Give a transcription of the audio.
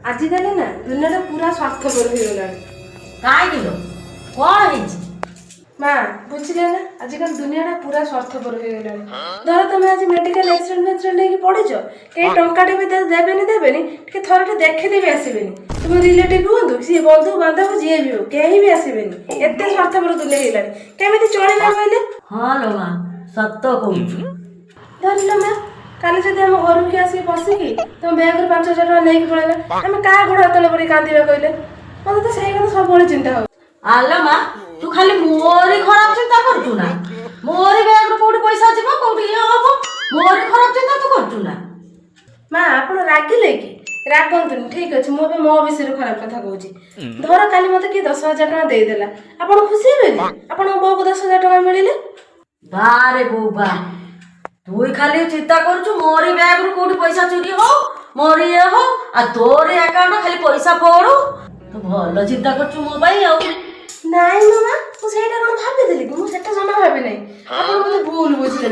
आजिकल ना दुनिया पूरा स्वार्थपर हो गला कहीं कौन माँ बुझे ना आजिकल दुनिया पूरा स्वार्थपर हो गला धर तुम आज मेडिकल एक्सीडेंट पड़ीच कई टाटे भी देवेनि थर देखीदेवी आसबेनि तुम रिलेटिव हूँ सी बंधु बांधव जी भी हो कहीं भी आसबेनि एत स्वार्थपर दुनिया केमी चलना कहले। हाँ लो माँ सत कहूँ धरल माँ काली जब आम घर की आसिक बसिकी तुम बैग 5,000 टका नहीं पड़ेगा आम क्या गोड़ हाथ पड़ी कांदा कहले मत तो सही कथा सब चिंता हो। आलो माँ तू खाली मोरी खराब चिंता करू ना मोरी बैग कोठी पैसा जीव कोठी ये हम मोरी खराब चिंता तू करू ना। माँ आप रागिले कि रागतुनि ठीक अच्छे मुझे मो विषय खराब कथा कहूँ धर काली मत किए 10,000 टका देदेला आप खुशी हे आप बो को 10,000 टका मिले बारे बोबा तू खाली चिंता करू मोरी बैग रू कोठी पैसा चोरी हो मोरी ये हो आ तोरी अकाउंट खाली पैसा पड़ू तू भल चिंता करू मो भाई आ नाई मामा मुझे कौन भाभी कि मुझे जमा भावी ना आप भूल बुझे